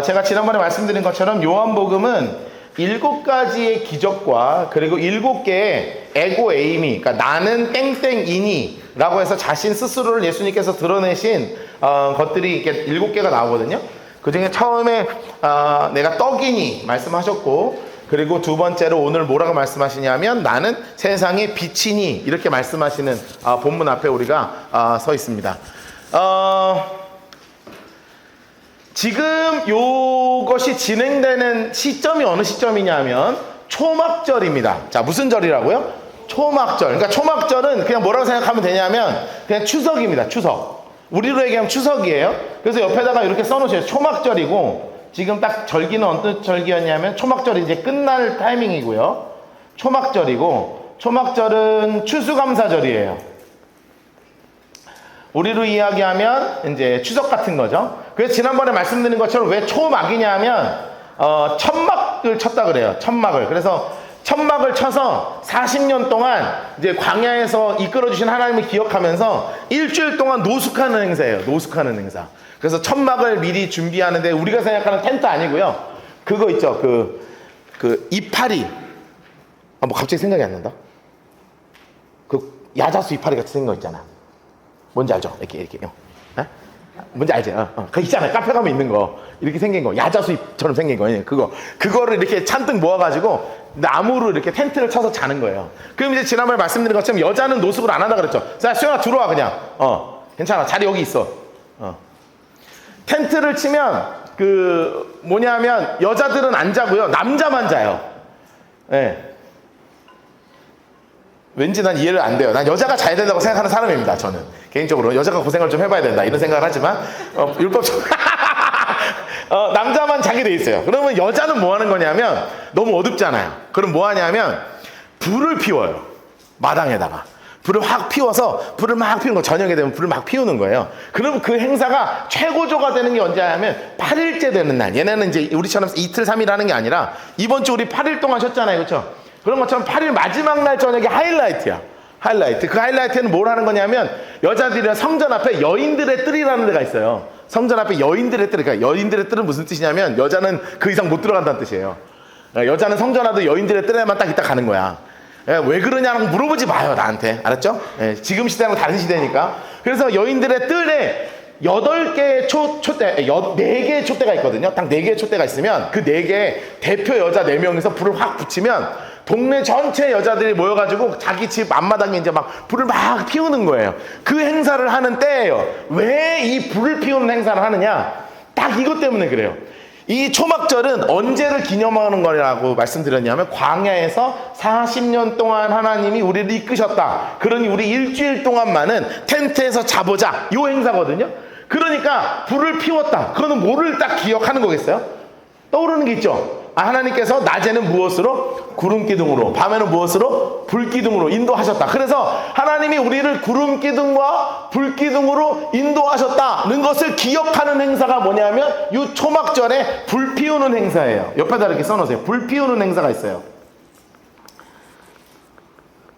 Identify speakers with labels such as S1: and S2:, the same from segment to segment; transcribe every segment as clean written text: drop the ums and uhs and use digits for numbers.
S1: 제가 지난번에 말씀드린 것처럼 요한복음은 7가지의 기적과 그리고 7개의 에고 에이미, 그러니까 나는 땡땡이니 라고 해서 자신 스스로를 예수님께서 드러내신 것들이 이렇게 7개가 나오거든요. 그 중에 처음에 내가 떡이니 말씀하셨고, 그리고 두 번째로 오늘 뭐라고 말씀하시냐면 나는 세상의 빛이니 이렇게 말씀하시는 본문 앞에 우리가 서 있습니다. 지금 요것이 진행되는 시점이 어느 시점이냐면 초막절입니다. 자, 무슨 절이라고요? 초막절. 그러니까 초막절은 그냥 뭐라고 생각하면 되냐면 그냥 추석입니다. 추석. 우리로 얘기하면 추석이에요. 그래서 옆에다가 이렇게 써놓으세요. 초막절이고, 지금 딱 절기는 어떤 절기였냐면 초막절이 이제 끝날 타이밍이고요. 초막절이고, 초막절은 추수감사절이에요. 우리로 이야기하면 이제 추석 같은 거죠. 그래서 지난번에 말씀드린 것처럼 왜 초막이냐면 천막을 쳤다 그래요. 천막을. 그래서 천막을 쳐서 40년 동안 이제 광야에서 이끌어주신 하나님을 기억하면서 일주일 동안 노숙하는 행사예요. 노숙하는 행사. 그래서 천막을 미리 준비하는데 우리가 생각하는 텐트 아니고요. 그거 있죠. 그 이파리. 뭐 갑자기 생각이 안 난다. 그 야자수 이파리 같이 생긴 거 있잖아. 뭔지 알죠? 이렇게. 뭔지 알지? 그거 있잖아요. 카페 가면 있는 거. 이렇게 생긴 거. 야자수잎처럼 생긴 거. 그거를 이렇게 잔뜩 모아가지고 나무로 이렇게 텐트를 쳐서 자는 거예요. 그럼 이제 지난번에 말씀드린 것처럼 여자는 노숙을 안 한다 그랬죠. 자, 수영아 들어와 그냥. 괜찮아. 자리 여기 있어. 텐트를 치면 뭐냐면 여자들은 안 자고요. 남자만 자요. 네. 왠지 난 이해를 안 돼요. 난 여자가 자야 된다고 생각하는 사람입니다. 저는 개인적으로 여자가 고생을 좀 해봐야 된다 이런 생각을 하지만 율법적으로 남자만 자게 돼 있어요. 그러면 여자는 뭐 하는 거냐면 너무 어둡잖아요. 그럼 뭐 하냐면 불을 피워요. 마당에다가 불을 확 피워서 불을 막 피우는 거. 저녁에 되면 불을 막 피우는 거예요. 그럼 그 행사가 최고조가 되는 게 언제냐면 8일째 되는 날. 얘네는 이제 우리처럼 이틀 3일 하는 게 아니라 이번 주 우리 8일 동안 쉬었잖아요. 그렇죠? 그런 것처럼 8일 마지막 날 저녁에 하이라이트야. 하이라이트. 그 하이라이트는 뭘 하는 거냐면 여자들이랑 성전 앞에 여인들의 뜰이라는 데가 있어요. 성전 앞에 여인들의 뜰. 그러니까 여인들의 뜰은 무슨 뜻이냐면 여자는 그 이상 못 들어간다는 뜻이에요. 여자는 성전 앞에 여인들의 뜰에만 딱 이따 가는 거야. 왜 그러냐고 물어보지 마요, 나한테. 알았죠? 지금 시대랑 다른 시대니까. 그래서 여인들의 뜰에 4개의 촛대, 4개의 촛대가 있거든요. 딱 4개의 촛대가 있으면 그 4개 대표 여자 4명이서 불을 확 붙이면 동네 전체 여자들이 모여가지고 자기 집 앞마당에 이제 막 불을 막 피우는 거예요. 그 행사를 하는 때예요. 왜 이 불을 피우는 행사를 하느냐? 딱 이것 때문에 그래요. 이 초막절은 언제를 기념하는 거라고 말씀드렸냐면 광야에서 40년 동안 하나님이 우리를 이끄셨다. 그러니 우리 일주일 동안만은 텐트에서 자보자. 요 행사거든요. 그러니까 불을 피웠다. 그거는 뭐를 딱 기억하는 거겠어요? 떠오르는 게 있죠. 하나님께서 낮에는 무엇으로? 구름기둥으로, 밤에는 무엇으로? 불기둥으로 인도하셨다. 그래서 하나님이 우리를 구름기둥과 불기둥으로 인도하셨다는 것을 기억하는 행사가 뭐냐면 이 초막절에 불 피우는 행사예요. 옆에다 이렇게 써놓으세요. 불 피우는 행사가 있어요.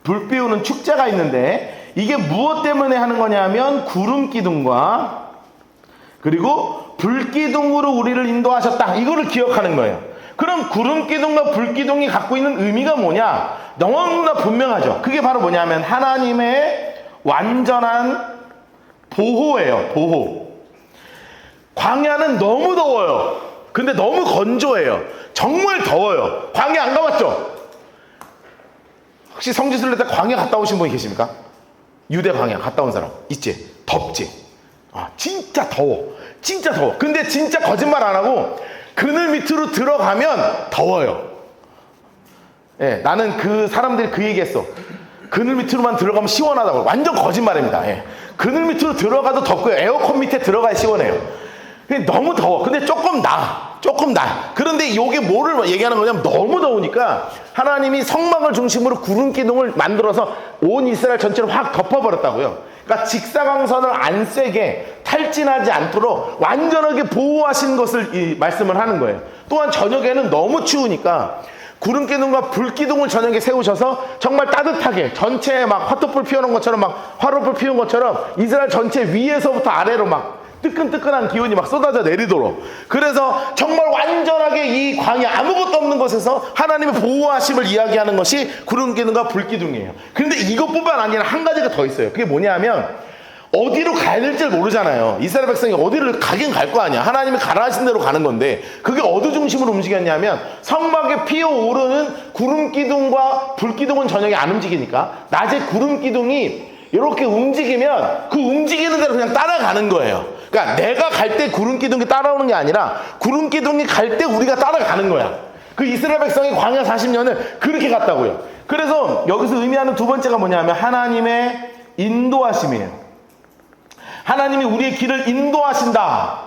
S1: 불 피우는 축제가 있는데 이게 무엇 때문에 하는 거냐면 구름기둥과 그리고 불기둥으로 우리를 인도하셨다. 이거를 기억하는 거예요. 그럼 구름기둥과 불기둥이 갖고 있는 의미가 뭐냐? 너무나 분명하죠. 그게 바로 뭐냐면 하나님의 완전한 보호예요. 보호. 광야는 너무 더워요. 근데 너무 건조해요. 정말 더워요. 광야 안 가봤죠? 혹시 성지순례 때 광야 갔다 오신 분이 계십니까? 유대 광야 갔다 온 사람 있지? 덥지? 진짜 더워. 진짜 더워. 근데 진짜 거짓말 안 하고 그늘 밑으로 들어가면 더워요. 나는 그 사람들이 그 얘기했어. 그늘 밑으로만 들어가면 시원하다고. 완전 거짓말입니다. 그늘 밑으로 들어가도 덥고요. 에어컨 밑에 들어가야 시원해요. 너무 더워. 근데 조금 나. 그런데 이게 뭐를 얘기하는 거냐면 너무 더우니까 하나님이 성막을 중심으로 구름기둥을 만들어서 온 이스라엘 전체를 확 덮어버렸다고요. 그러니까 직사광선을 안 쐬게 탈진하지 않도록 완전하게 보호하신 것을 말씀을 하는 거예요. 또한 저녁에는 너무 추우니까 구름기둥과 불기둥을 저녁에 세우셔서 정말 따뜻하게 전체에 막 화촛불 피우는 것처럼 막 화롯불 피운 것처럼 이스라엘 전체 위에서부터 아래로 막 뜨끈뜨끈한 기운이 막 쏟아져 내리도록. 그래서 정말 완전하게 이 광야 아무것도 없는 곳에서 하나님의 보호하심을 이야기하는 것이 구름기둥과 불기둥이에요. 그런데 이것뿐만 아니라 한 가지가 더 있어요. 그게 뭐냐면 어디로 가야 될지 모르잖아요. 이스라엘 백성이 어디를 가긴 갈 거 아니야. 하나님이 가라 하신 대로 가는 건데 그게 어디 중심으로 움직였냐면 성막에 피어오르는 구름기둥과 불기둥은 저녁에 안 움직이니까 낮에 구름기둥이 이렇게 움직이면 그 움직이는 대로 그냥 따라가는 거예요. 그러니까 내가 갈 때 구름기둥이 따라오는 게 아니라 구름기둥이 갈 때 우리가 따라가는 거야. 그 이스라엘 백성이 광야 40년을 그렇게 갔다고요. 그래서 여기서 의미하는 두 번째가 뭐냐면 하나님의 인도하심이에요. 하나님이 우리의 길을 인도하신다.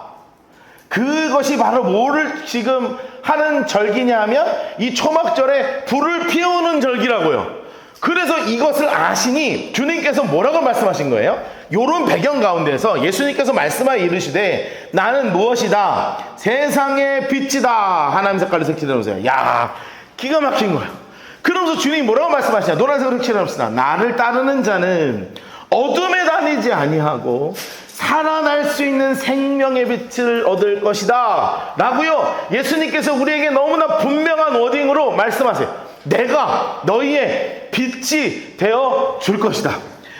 S1: 그것이 바로 뭐를 지금 하는 절기냐 하면 이 초막절에 불을 피우는 절기라고요. 그래서 이것을 아시니 주님께서 뭐라고 말씀하신 거예요? 요런 배경 가운데서 예수님께서 말씀하여 이르시되 나는 무엇이다? 세상의 빛이다. 하나님 색깔로 색칠해 놓으세요. 야, 기가 막힌 거예요. 그러면서 주님이 뭐라고 말씀하시냐? 노란색으로 색칠해 놓읍시다. 나를 따르는 자는 어둠에 다니지 아니하고 살아날 수 있는 생명의 빛을 얻을 것이다 라고요. 예수님께서 우리에게 너무나 분명한 워딩으로 말씀하세요. 내가 너희의 빛이 되어 줄 것이다.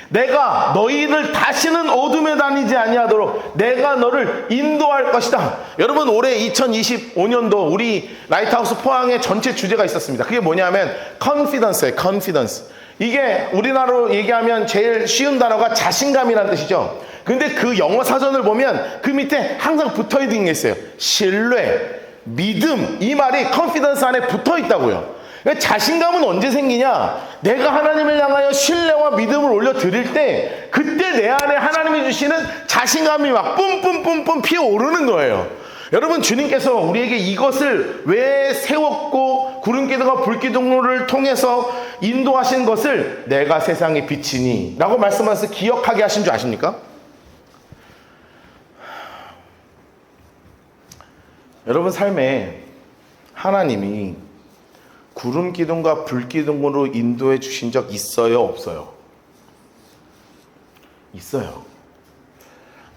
S1: 내가 너희를 다시는 어둠에 다니지 아니하도록 내가 너를 인도할 것이다. 여러분, 올해 2025년도 우리 라이트하우스 포항의 전체 주제가 있었습니다. 그게 뭐냐면 confidence예요. confidence. 이게 우리나라로 얘기하면 제일 쉬운 단어가 자신감이라는 뜻이죠. 근데 그 영어 사전을 보면 그 밑에 항상 붙어있는 게 있어요. 신뢰, 믿음. 이 말이 confidence 안에 붙어있다고요. 자신감은 언제 생기냐? 내가 하나님을 향하여 신뢰와 믿음을 올려드릴 때 그때 내 안에 하나님이 주시는 자신감이 막 뿜뿜뿜뿜 피어오르는 거예요. 여러분, 주님께서 우리에게 이것을 왜 세웠고 구름기둥과 불기둥을 통해서 인도하신 것을 내가 세상의 빛이니 라고 말씀하셔서 기억하게 하신 줄 아십니까? 여러분 삶에 하나님이 구름기둥과 불기둥으로 인도해 주신 적 있어요? 없어요? 있어요.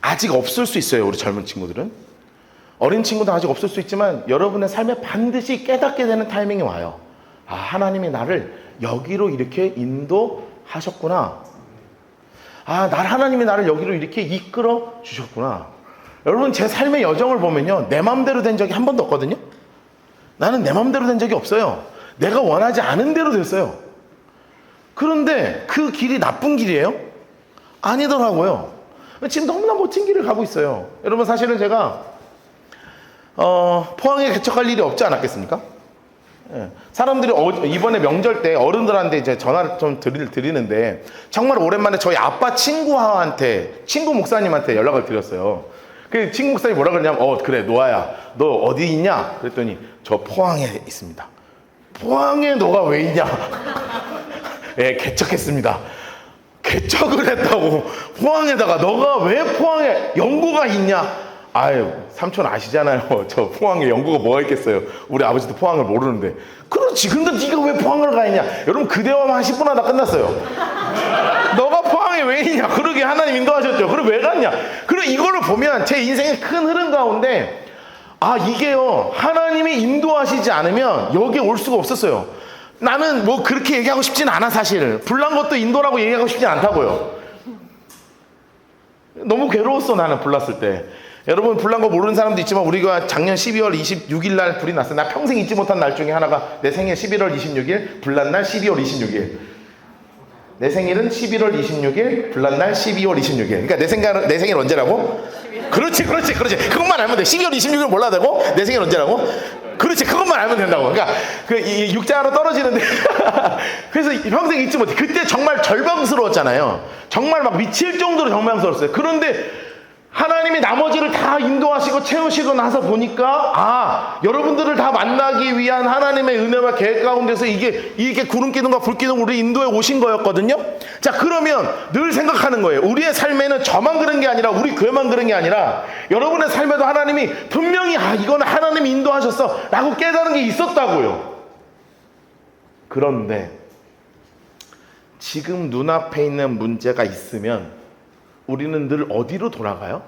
S1: 아직 없을 수 있어요. 우리 젊은 친구들은. 어린 친구도 아직 없을 수 있지만 여러분의 삶에 반드시 깨닫게 되는 타이밍이 와요. 아, 하나님이 나를 여기로 이렇게 인도하셨구나. 아, 하나님이 나를 여기로 이렇게 이끌어 주셨구나. 여러분, 제 삶의 여정을 보면요, 내 마음대로 된 적이 한 번도 없거든요. 나는 내 마음대로 된 적이 없어요. 내가 원하지 않은 대로 됐어요. 그런데 그 길이 나쁜 길이에요? 아니더라고요. 지금 너무나 멋진 길을 가고 있어요. 여러분, 사실은 제가 포항에 개척할 일이 없지 않았겠습니까? 예. 사람들이 이번에 명절 때 어른들한테 이제 전화를 좀 드리는데 정말 오랜만에 저희 아빠 친구 목사님한테 연락을 드렸어요. 그 친구 목사님이 뭐라 그러냐면 그래 노아야, 너 어디 있냐? 그랬더니 저 포항에 있습니다. 포항에 너가 왜 있냐? 예, 개척했습니다. 개척을 했다고 포항에다가 너가 왜 포항에 연고가 있냐? 아유, 삼촌 아시잖아요. 저 포항에 연고가 뭐가 있겠어요. 우리 아버지도 포항을 모르는데. 그렇지. 근데 네가 왜 포항을 가 있냐? 여러분, 그 대화만 한 10분 하다 끝났어요. 너가 포항에 왜 있냐? 그러게 하나님 인도하셨죠. 그럼 왜 갔냐? 그리고 이거를 보면 제 인생의 큰 흐름 가운데 이게요, 하나님이 인도하시지 않으면 여기에 올 수가 없었어요. 나는 뭐 그렇게 얘기하고 싶진 않아. 사실 불난 것도 인도라고 얘기하고 싶진 않다고요. 너무 괴로웠어. 나는 불났을 때. 여러분, 불난 거 모르는 사람도 있지만 우리가 작년 12월 26일 날 불이 났어요. 나 평생 잊지 못한 날 중에 하나가 내 생일 11월 26일, 불난 날 12월 26일. 내 생일은 11월 26일, 불난 날 12월 26일. 그러니까 내 생일 언제라고? 그렇지. 그것만 알면 돼. 12월 26일 몰라도 되고, 내 생일 언제라고? 그렇지. 그것만 알면 된다고. 그러니까 이 육자로 떨어지는데 그래서 평생 잊지 못해. 그때 정말 절망스러웠잖아요. 정말 막 미칠 정도로 절망스러웠어요. 그런데 하나님이 나머지를 다 인도하시고 채우시고 나서 보니까 여러분들을 다 만나기 위한 하나님의 은혜와 계획 가운데서 이게 구름기둥과 불기둥 우리 인도에 오신 거였거든요. 자, 그러면 늘 생각하는 거예요. 우리의 삶에는 저만 그런 게 아니라 우리 교회만 그런 게 아니라 여러분의 삶에도 하나님이 분명히 이거는 하나님이 인도하셨어 라고 깨달은 게 있었다고요. 그런데 지금 눈앞에 있는 문제가 있으면 우리는 늘 어디로 돌아가요?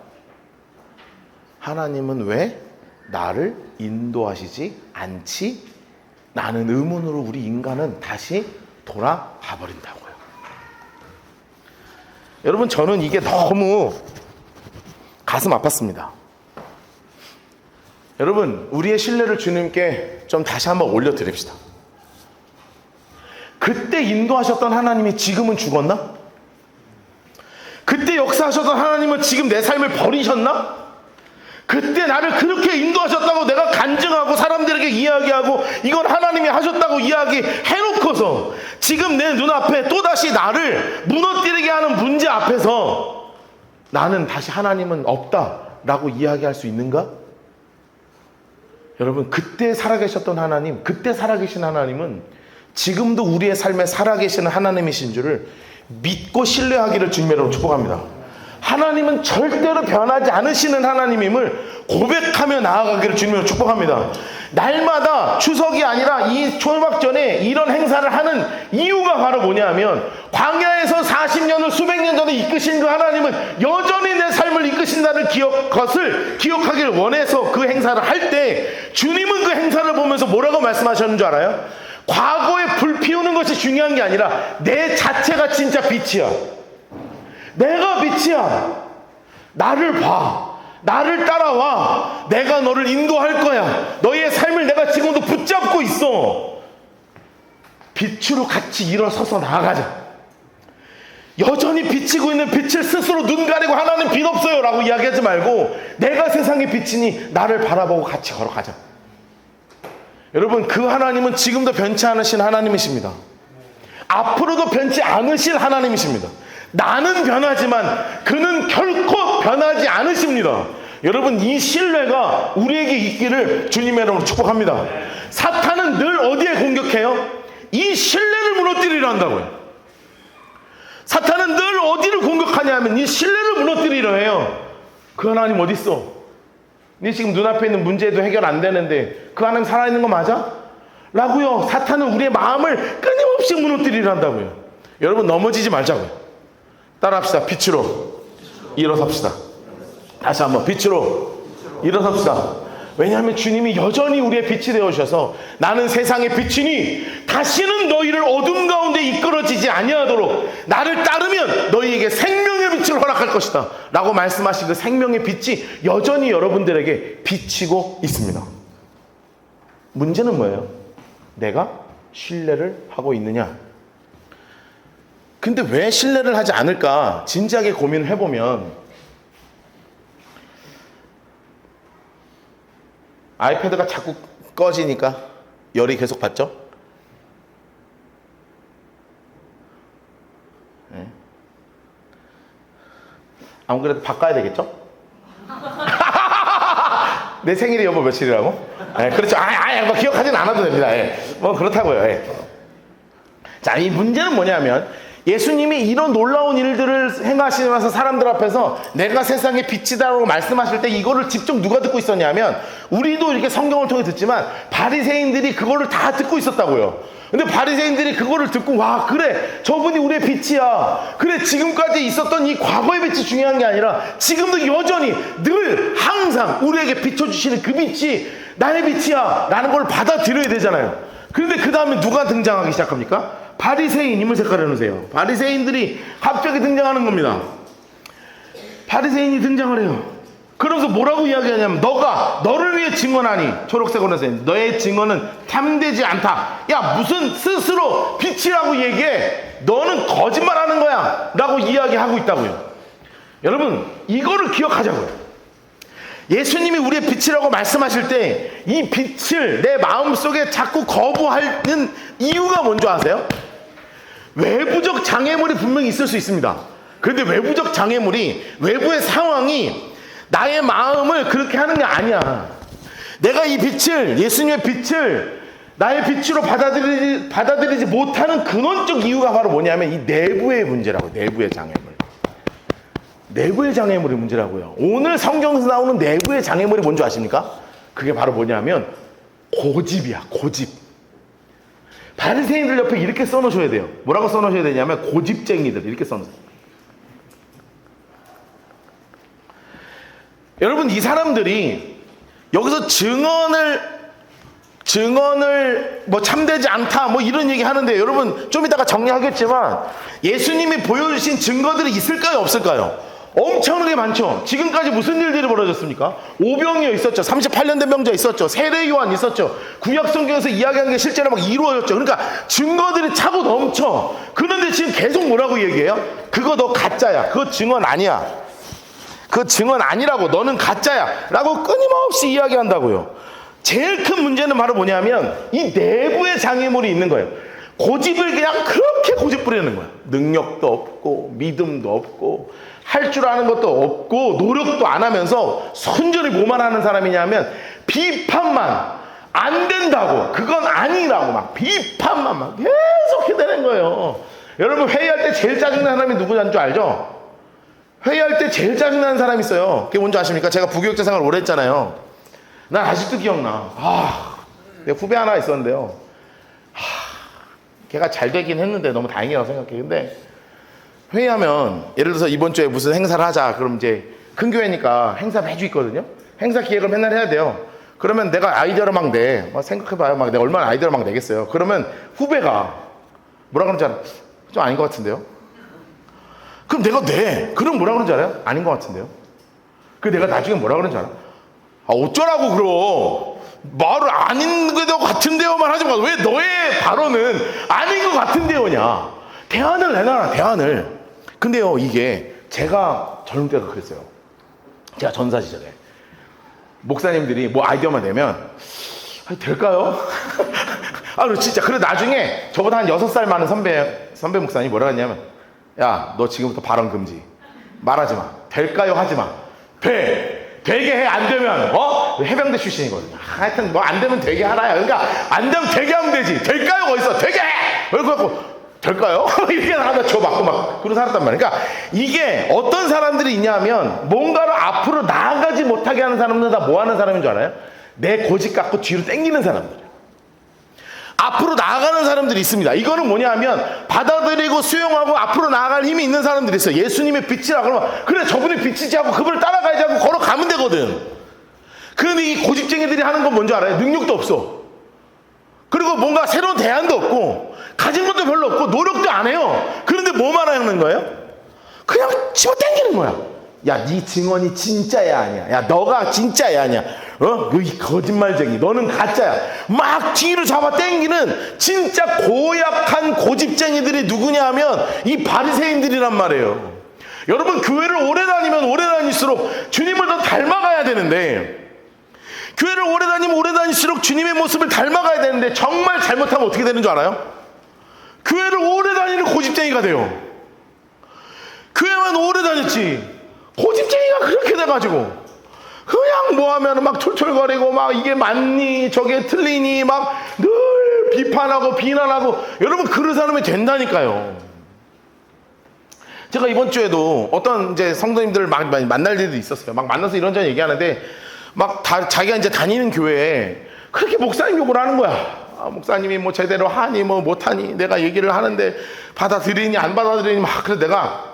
S1: 하나님은 왜 나를 인도하시지 않지? 라는 의문으로 우리 인간은 다시 돌아가 버린다고요. 여러분, 저는 이게 너무 가슴 아팠습니다. 여러분, 우리의 신뢰를 주님께 좀 다시 한번 올려드립시다. 그때 인도하셨던 하나님이 지금은 죽었나? 그때 역사하셨던 하나님은 지금 내 삶을 버리셨나? 그때 나를 그렇게 인도하셨다고 내가 간증하고 사람들에게 이야기하고 이건 하나님이 하셨다고 이야기해놓고서 지금 내 눈앞에 또다시 나를 무너뜨리게 하는 문제 앞에서 나는 다시 하나님은 없다라고 이야기할 수 있는가? 여러분, 그때 살아계셨던 하나님, 그때 살아계신 하나님은 지금도 우리의 삶에 살아계시는 하나님이신 줄을 믿고 신뢰하기를 주님으로 축복합니다. 하나님은 절대로 변하지 않으시는 하나님임을 고백하며 나아가기를 주님으로 축복합니다. 날마다 추석이 아니라 이 초막전에 이런 행사를 하는 이유가 바로 뭐냐면 광야에서 40년을 수백 년 전에 이끄신 그 하나님은 여전히 내 삶을 이끄신다는 것을 기억하기를 원해서 그 행사를 할 때 주님은 그 행사를 보면서 뭐라고 말씀하셨는 줄 알아요? 과거에 불 피우는 것이 중요한 게 아니라 내 자체가 진짜 빛이야. 내가 빛이야. 나를 봐. 나를 따라와. 내가 너를 인도할 거야. 너의 삶을 내가 지금도 붙잡고 있어. 빛으로 같이 일어서서 나아가자. 여전히 비치고 있는 빛을 스스로 눈 가리고 하나님 빛 없어요 라고 이야기하지 말고 내가 세상의 빛이니 나를 바라보고 같이 걸어가자. 여러분, 그 하나님은 지금도 변치 않으신 하나님이십니다. 앞으로도 변치 않으실 하나님이십니다. 나는 변하지만 그는 결코 변하지 않으십니다. 여러분, 이 신뢰가 우리에게 있기를 주님의 이름으로 축복합니다. 사탄은 늘 어디에 공격해요? 이 신뢰를 무너뜨리려 한다고요. 사탄은 늘 어디를 공격하냐면 이 신뢰를 무너뜨리려 해요. 그 하나님 어디 있어? 네 지금 눈앞에 있는 문제도 해결 안 되는데 그 하나님 살아있는 거 맞아? 라고요. 사탄은 우리의 마음을 끊임없이 무너뜨리려 한다고요. 여러분, 넘어지지 말자고요. 따라합시다. 빛으로 일어섭시다. 다시 한번 빛으로 일어섭시다. 왜냐하면 주님이 여전히 우리의 빛이 되어주셔서 나는 세상의 빛이니 다시는 너희를 어둠 가운데 이끌어지지 아니하도록 나를 따르면 너희에게 생명의 빛을 허락할 것이다 라고 말씀하신 그 생명의 빛이 여전히 여러분들에게 비치고 있습니다. 문제는 뭐예요? 내가 신뢰를 하고 있느냐? 근데 왜 신뢰를 하지 않을까 진지하게 고민을 해보면 아이패드가 자꾸 꺼지니까 열이 계속 받죠? 네. 안 그래도 바꿔야 되겠죠? 내 생일이 여보 며칠이라고? 네, 그렇죠. 뭐 기억하진 않아도 됩니다. 뭐 그렇다고요. 자, 이 문제는 뭐냐면 예수님이 이런 놀라운 일들을 행하시면서 사람들 앞에서 내가 세상의 빛이다라고 말씀하실 때 이거를 직접 누가 듣고 있었냐면 우리도 이렇게 성경을 통해 듣지만 바리새인들이 그거를 다 듣고 있었다고요. 근데 바리새인들이 그거를 듣고 와 그래 저분이 우리의 빛이야. 그래 지금까지 있었던 이 과거의 빛이 중요한 게 아니라 지금도 여전히 늘 항상 우리에게 비춰주시는 그 빛이 나의 빛이야 라는 걸 받아들여야 되잖아요. 그런데 그 다음에 누가 등장하기 시작합니까? 바리새인. 인물 색깔을 해놓으세요. 바리새인들이 갑자기 등장하는 겁니다. 바리새인이 등장을 해요. 그러면서 뭐라고 이야기하냐면 너를 위해 증언하니 초록색으로 해서 너의 증언은 참되지 않다. 야 무슨 스스로 빛이라고 얘기해. 너는 거짓말하는 거야 라고 이야기하고 있다고요. 여러분 이거를 기억하자고요. 예수님이 우리의 빛이라고 말씀하실 때 이 빛을 내 마음속에 자꾸 거부하는 이유가 뭔지 아세요? 외부적 장애물이 분명히 있을 수 있습니다. 그런데 외부적 장애물이 외부의 상황이 나의 마음을 그렇게 하는 게 아니야. 내가 이 빛을 예수님의 빛을 나의 빛으로 받아들이지 못하는 근원적 이유가 바로 뭐냐면 이 내부의 문제라고. 내부의 장애물. 내부의 장애물이 문제라고요. 오늘 성경에서 나오는 내부의 장애물이 뭔지 아십니까? 그게 바로 뭐냐면 고집이야. 고집. 바리새인들 옆에 이렇게 써놓으셔야 돼요. 뭐라고 써놓으셔야 되냐면 고집쟁이들 이렇게 써놓으세요. 여러분, 이 사람들이 여기서 증언을 뭐 참되지 않다 뭐 이런 얘기 하는데, 여러분 좀 이따가 정리하겠지만 예수님이 보여주신 증거들이 있을까요, 없을까요? 엄청나게 많죠. 지금까지 무슨 일들이 벌어졌습니까? 오병이어 있었죠. 38년 된 병자 있었죠. 세례 요한 있었죠. 구약 성경에서 이야기한 게 실제로 막 이루어졌죠. 그러니까 증거들이 차고 넘쳐. 그런데 지금 계속 뭐라고 얘기해요? 그거 너 가짜야. 그거 증언 아니야. 그거 증언 아니라고. 너는 가짜야 라고 끊임없이 이야기한다고요. 제일 큰 문제는 바로 뭐냐면 이 내부에 장애물이 있는 거예요. 고집을 그냥 그렇게 고집 부리는 거야. 능력도 없고 믿음도 없고 할 줄 아는 것도 없고 노력도 안 하면서 순전히 뭐만 하는 사람이냐면 비판만, 안 된다고, 그건 아니라고 막 비판만 막 계속 해대는 거예요. 여러분, 회의할 때 제일 짜증나는 사람이 누구냐는 줄 알죠? 회의할 때 제일 짜증나는 사람이 있어요. 그게 뭔지 아십니까? 제가 부교육자 생활 오래 했잖아요. 난 아직도 기억나. 내 후배 하나 있었는데요. 걔가 잘 되긴 했는데 너무 다행이라고 생각해. 근데 회의하면, 예를 들어서 이번 주에 무슨 행사를 하자. 그럼 이제 큰 교회니까 행사 매주 있거든요. 행사 기획을 맨날 해야 돼요. 그러면 내가 아이디어를 막 내. 생각해봐요. 막 내가 얼마나 아이디어를 막 내겠어요. 그러면 후배가 뭐라 그러는지 알아요? 좀 아닌 것 같은데요? 그럼 내가 내. 그럼 뭐라 그러는지 알아요? 아닌 것 같은데요? 그 내가 나중에 뭐라 그러는지 알아? 어쩌라고 그럼. 말을 아닌 것 같은데요만 하지 마. 왜 너의 발언은 아닌 것 같은데요냐. 대안을 내놔라, 대안을. 근데요, 이게 제가 젊을 때가 그랬어요. 제가 전사 시절에 목사님들이 뭐 아이디어만 내면 될까요? 진짜. 그래 나중에 저보다 한 6살 많은 선배 목사님이 뭐라 했냐면, 야, 너 지금부터 발언 금지. 말하지 마. 될까요? 하지 마. 되게 해. 안 되면 해병대 출신이거든요. 하여튼 뭐 안 되면 되게 하라야. 그러니까 안 되면 되게 하면 되지. 될까요? 어딨어? 되게 해. 그래갖고 될까요? 이렇게 나가다 저 맞고 막 그러고 살았단 말이에요. 그러니까 이게 어떤 사람들이 있냐면 뭔가를 앞으로 나아가지 못하게 하는 사람들은 다 뭐 하는 사람인 줄 알아요? 내 고집 갖고 뒤로 당기는 사람들. 앞으로 나아가는 사람들이 있습니다. 이거는 뭐냐면 받아들이고 수용하고 앞으로 나아갈 힘이 있는 사람들이 있어요. 예수님의 빛이라 그러면 그래, 저분이 빛이지 하고 그분을 따라가야지 하고 걸어가면 되거든. 그런데 이 고집쟁이들이 하는 건 뭔지 알아요? 능력도 없어. 그리고 뭔가 새로운 대안도 없고 가진 것도 별로 없고 노력도 안 해요. 그런데 뭐만 하는 거예요? 그냥 집어당기는 거야. 야, 네 증언이 진짜야 아니야? 야, 너가 진짜야 아니야? 이 거짓말쟁이, 너는 가짜야. 막 뒤로 잡아 당기는 진짜 고약한 고집쟁이들이 누구냐 하면 이 바리새인들이란 말이에요. 여러분, 교회를 오래 다니면 오래 다닐수록 주님을 더 닮아가야 되는데, 교회를 오래 다니면 오래 다닐수록 주님의 모습을 닮아가야 되는데 정말 잘못하면 어떻게 되는 줄 알아요? 교회를 오래 다니는 고집쟁이가 돼요. 교회만 오래 다녔지 고집쟁이가 그렇게 돼가지고 그냥 뭐 하면 막 툴툴거리고 막 이게 맞니 저게 틀리니 막 늘 비판하고 비난하고. 여러분, 그런 사람이 된다니까요. 제가 이번 주에도 어떤 이제 성도님들 막 만날 일도 있었어요. 막 만나서 이런저런 얘기하는데 막 자기가 이제 다니는 교회에 그렇게 목사님 욕을 하는 거야. 목사님이 뭐 제대로 하니 뭐 못하니, 내가 얘기를 하는데 받아들이니 안 받아들이니 막. 그래서 내가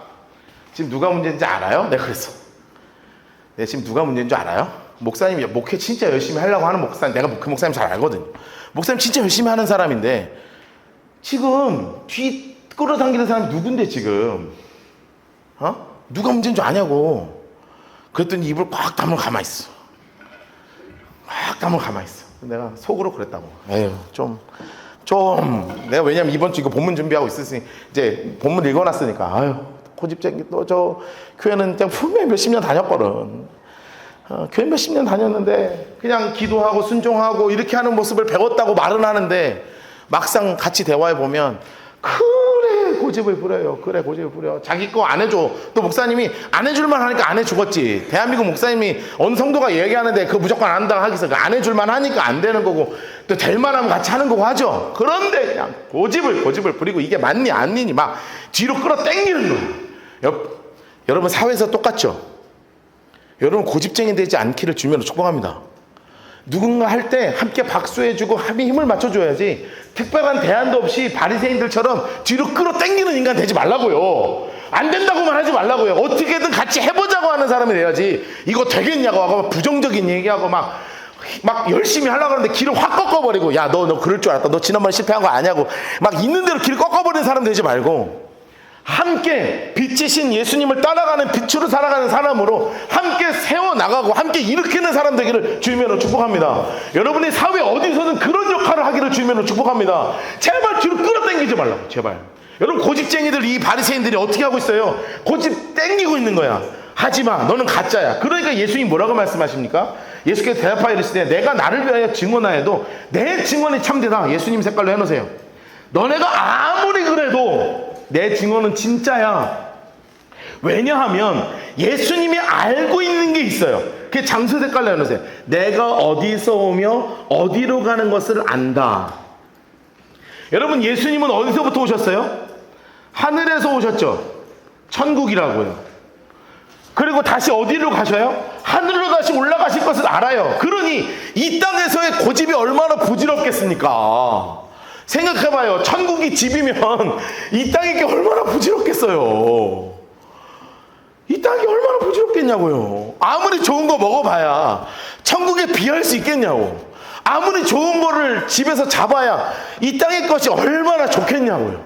S1: 지금 누가 문제인지 알아요? 내가 그랬어. 내가 지금 누가 문제인 줄 알아요? 목사님이 목회 진짜 열심히 하려고 하는 목사님, 내가 그 목사님 잘 알거든요. 목사님 진짜 열심히 하는 사람인데 지금 뒤 끌어당기는 사람이 누군데 지금? 누가 문제인 줄 아냐고. 그랬더니 입을 꽉 다물고 가만히 있어. 꽉 다물고 가만히 있어. 내가 속으로 그랬다고. 에휴, 내가 왜냐면 이번 주 이거 본문 준비하고 있었으니 이제 본문 읽어놨으니까, 아유, 고집쟁이, 또 저 교회는 그냥 분명히 몇십 년 다녔거든. 교회 몇십 년 다녔는데 그냥 기도하고 순종하고 이렇게 하는 모습을 배웠다고 말은 하는데 막상 같이 대화해 보면 그래 고집을 부려요. 그래 고집을 부려. 자기 거 안 해줘. 또 목사님이 안 해줄만 하니까 안 해주겠지. 대한민국 목사님이 어느 성도가 얘기하는데 그거 무조건 안 한다고 하겠어. 안 해줄만 하니까 안 되는 거고 또 될만 하면 같이 하는 거고 하죠. 그런데 그냥 고집을 부리고 이게 맞니 아니니 막 뒤로 끌어 당기는 거예요. 여러분, 사회에서 똑같죠. 여러분, 고집쟁이 되지 않기를 주님으로 축복합니다. 누군가 할 때 함께 박수해주고 합의 힘을 맞춰줘야지 특별한 대안도 없이 바리새인들처럼 뒤로 끌어당기는 인간 되지 말라고요. 안 된다고만 하지 말라고요. 어떻게든 같이 해보자고 하는 사람이 돼야지. 이거 되겠냐고 하고 부정적인 얘기하고 막 열심히 하려고 하는데 길을 확 꺾어버리고, 야, 너 그럴 줄 알았다. 너 지난번에 실패한 거 아냐고 막 있는 대로 길을 꺾어버리는 사람 되지 말고, 함께 빛이신 예수님을 따라가는 빛으로 살아가는 사람으로 함께 세워나가고 함께 일으키는 사람 되기를 주님으로 축복합니다. 여러분이 사회 어디서든 그런 역할을 하기를 주님으로 축복합니다. 제발 뒤로 끌어당기지 말라고, 제발. 여러분, 고집쟁이들, 이 바리새인들이 어떻게 하고 있어요? 고집 땡기고 있는 거야. 하지마, 너는 가짜야. 그러니까 예수님 뭐라고 말씀하십니까? 예수께서 대답하여 이르시되 내가 나를 위하여 증언하여도 내 증언이 참되다. 예수님 색깔로 해놓으세요. 너네가 아무리 그래도 내 증언은 진짜야. 왜냐하면 예수님이 알고 있는 게 있어요. 그게 장소 색깔로 해놓으세요. 내가 어디서 오며 어디로 가는 것을 안다. 여러분, 예수님은 어디서부터 오셨어요? 하늘에서 오셨죠. 천국이라고요. 그리고 다시 어디로 가셔요? 하늘로 다시 올라가실 것을 알아요. 그러니 이 땅에서의 고집이 얼마나 부질없겠습니까? 생각해봐요. 천국이 집이면 이 땅이 게 얼마나 부질없겠어요. 이 땅이 얼마나 부질없겠냐고요. 아무리 좋은 거 먹어봐야 천국에 비할 수 있겠냐고. 아무리 좋은 거를 집에서 잡아야 이 땅의 것이 얼마나 좋겠냐고요.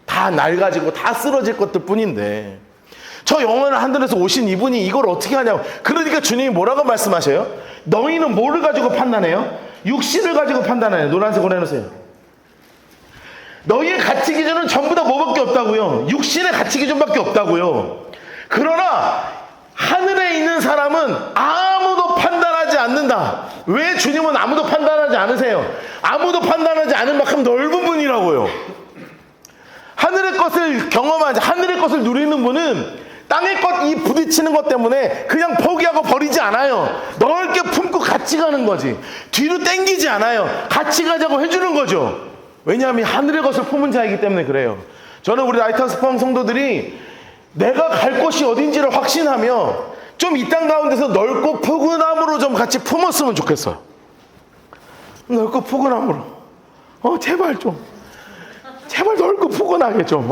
S1: 다 낡아지고 다 쓰러질 것들 뿐인데, 저 영원한 하늘에서 오신 이분이 이걸 어떻게 하냐고. 그러니까 주님이 뭐라고 말씀하셔요? 너희는 뭐를 가지고 판단해요? 육신을 가지고 판단해요. 노란색으로 해놓으세요. 너희의 가치 기준은 전부 다 뭐밖에 없다고요? 육신의 가치 기준밖에 없다고요. 그러나 하늘에 있는 사람은 아무도 판단하지 않는다. 왜 주님은 아무도 판단하지 않으세요? 아무도 판단하지 않은 만큼 넓은 분이라고요. 하늘의 것을 경험하지, 하늘의 것을 누리는 분은 땅의 것, 이 부딪히는 것 때문에 그냥 포기하고 버리지 않아요. 넓게 품고 같이 가는 거지. 뒤로 땡기지 않아요. 같이 가자고 해주는 거죠. 왜냐하면 하늘의 것을 품은 자이기 때문에 그래요. 저는 우리 라이트하우스 포항 성도들이 내가 갈 곳이 어딘지를 확신하며 좀 이 땅 가운데서 넓고 포근함으로 좀 같이 품었으면 좋겠어요. 넓고 포근함으로. 제발 넓고 포근하게 좀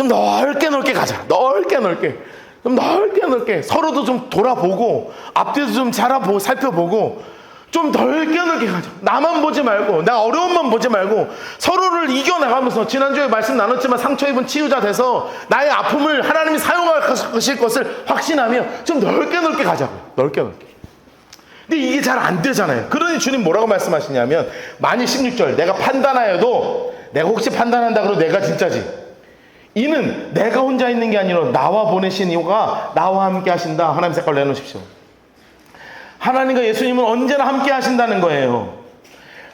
S1: 넓게 가자. 좀 넓게 서로도 좀 돌아보고 앞뒤도 좀 살펴보고 좀 넓게 가자. 나만 보지 말고, 나 어려움만 보지 말고 서로를 이겨나가면서, 지난주에 말씀 나눴지만 상처 입은 치유자 돼서 나의 아픔을 하나님이 사용하실 것을 확신하며 좀 넓게 가자고요. 넓게. 근데 이게 잘 안 되잖아요. 그러니 주님 뭐라고 말씀하시냐면, 만일 16절 내가 판단하여도, 내가 혹시 판단한다 그러고 내가 진짜지, 이는 내가 혼자 있는 게 아니라 나와 보내신 이가 나와 함께 하신다. 하나님 색깔로 내놓으십시오. 하나님과 예수님은 언제나 함께 하신다는 거예요.